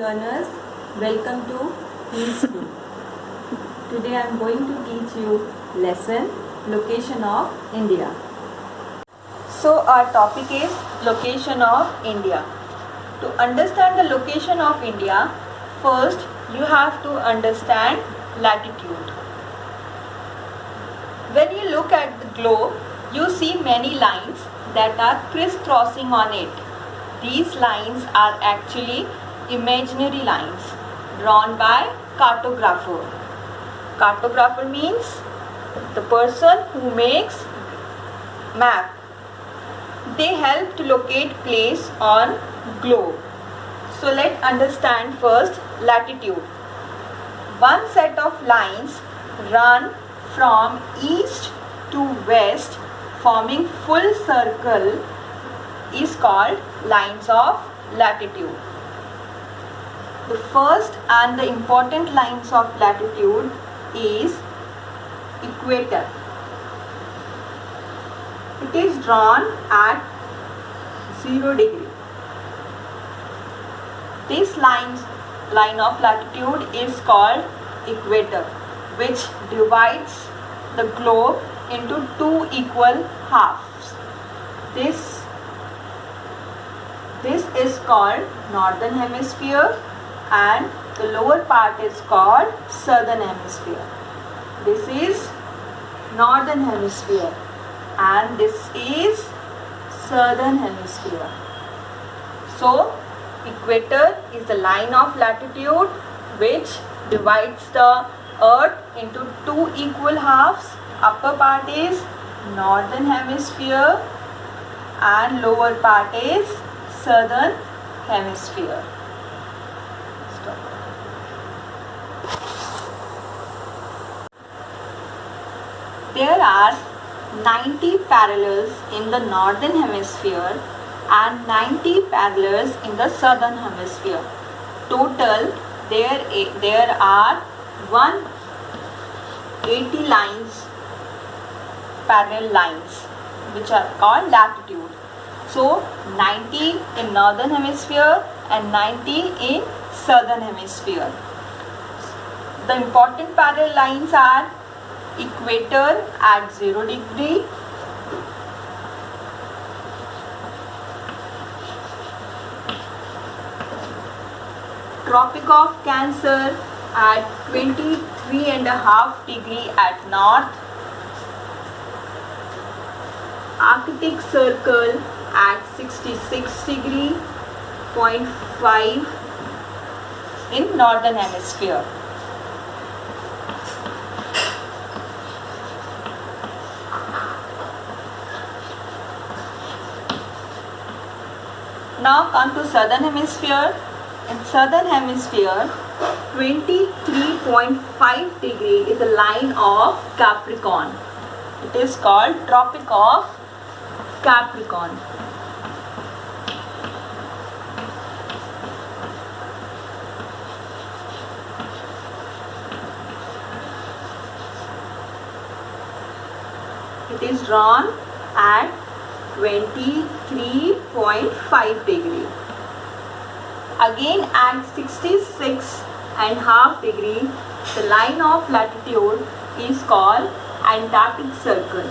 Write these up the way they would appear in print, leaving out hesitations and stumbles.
learners, welcome to Preschool. Today I am going to teach you lesson Location of India. So our topic is Location of India. To understand the location of India, first you have to understand latitude. When you look at the globe, you see many lines that are crisscrossing on it. These lines are actually imaginary lines drawn by cartographer. Cartographer means the person who makes map. They help to locate place on globe. So let's understand first latitude. One set of lines run from east to west forming full circle is called lines of latitude. The first and the important lines of latitude is equator. It is drawn at 0 degree. This line of latitude is called equator, which divides the globe into two equal halves. This is called northern hemisphere and the lower part is called southern hemisphere. This is northern hemisphere and this is southern hemisphere. So equator is the line of latitude which divides the earth into two equal halves. Upper part is northern hemisphere and lower part is southern hemisphere. Stop. There are 90 parallels in the northern hemisphere and 90 parallels in the southern hemisphere. Total there are 180 lines, parallel lines, which are called latitude. So 90 in northern hemisphere and 90 in southern hemisphere. The important parallel lines are equator at 0 degree, Tropic of Cancer at 23.5 degree at north, Arctic Circle at 66 degree, 0.5 in northern hemisphere. Now come to southern hemisphere. In southern hemisphere, 23.5 degree is a line of Capricorn. It is called Tropic of Capricorn. It is drawn at 23.5 degree. Again at 66.5 degree, the line of latitude is called Antarctic Circle.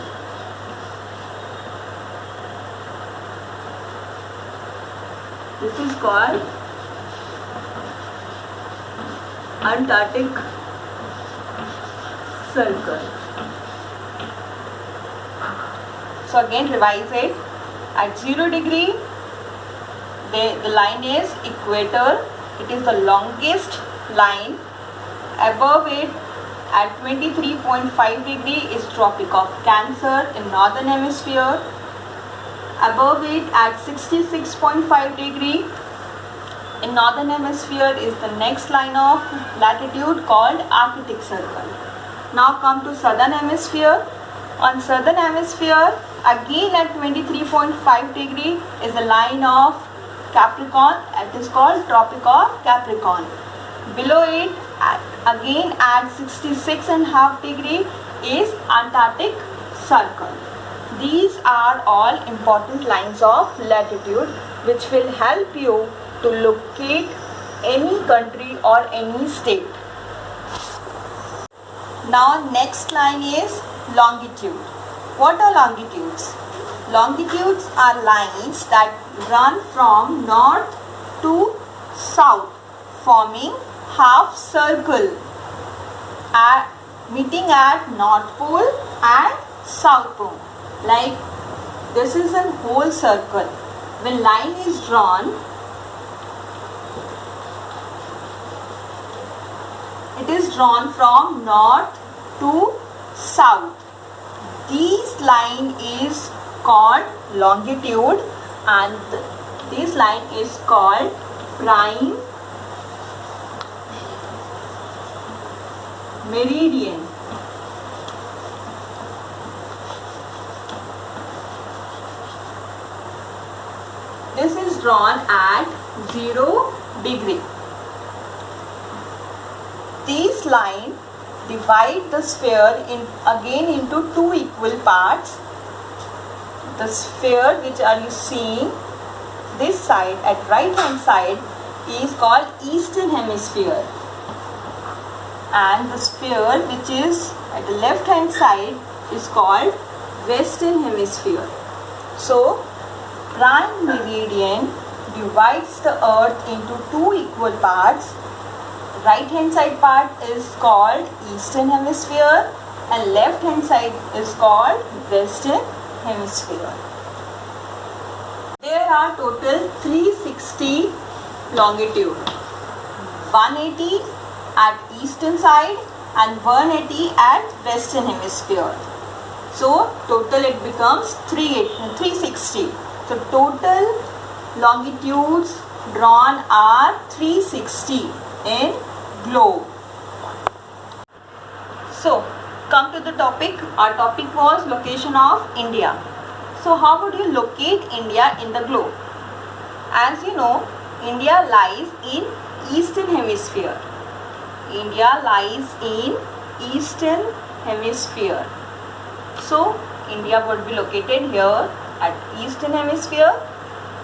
This is called Antarctic Circle. So again revise it. At 0 degree, the line is equator. It is the longest line. Above it at 23.5 degree is Tropic of Cancer in northern hemisphere. Above it at 66.5 degree in northern hemisphere is the next line of latitude called Arctic Circle. Now come to southern hemisphere. On southern hemisphere, again at 23.5 degree is a line of Capricorn. It is called Tropic of Capricorn. Below it, again at 66.5 degree is Antarctic Circle. These are all important lines of latitude which will help you to locate any country or any state. Now next line is longitude. What are longitudes? Longitudes are lines that run from north to south, forming half circle meeting at North Pole and South Pole. Like this is a whole circle. When line is drawn, it is drawn from north to south. This line is called longitude and this line is called prime meridian. This is drawn at 0 degree. This line divide the sphere again into two equal parts. The sphere which are you seeing this side at right hand side is called eastern hemisphere, and the sphere which is at the left hand side is called western hemisphere. So prime meridian divides the earth into two equal parts. Right hand side part is called eastern hemisphere and left hand side is called western hemisphere. There are total 360 longitude, 180 at eastern side and 180 at western hemisphere. So total it becomes 360. So total longitudes drawn are 360 in globe. So come to the topic. Our topic was location of India. So how would you locate India in the globe? As you know, India lies in eastern hemisphere. India lies in eastern hemisphere. So India would be located here at eastern hemisphere,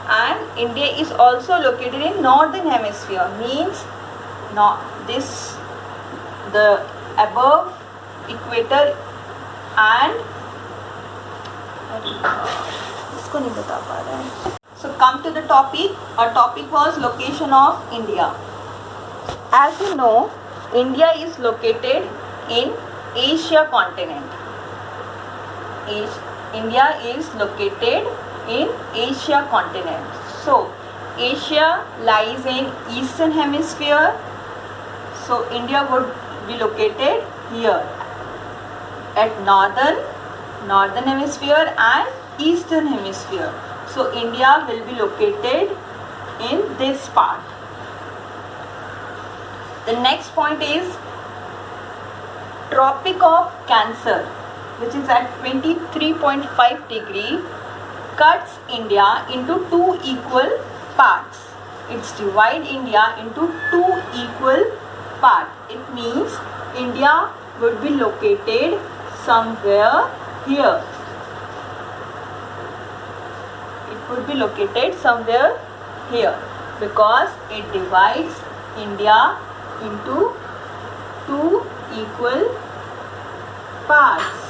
and India is also located in northern hemisphere, means the above equator and so come to the topic. Our topic was location of India. As you know, India is located in Asia continent. India is located in Asia continent. So Asia lies in eastern hemisphere. So India would be located here at northern hemisphere and eastern hemisphere. So India will be located in this part. The next point is Tropic of Cancer, which is at 23.5 degree, cuts India into two equal parts. It's divide India into two equal parts. It means India would be located somewhere here. It would be located somewhere here because it divides India into two equal parts.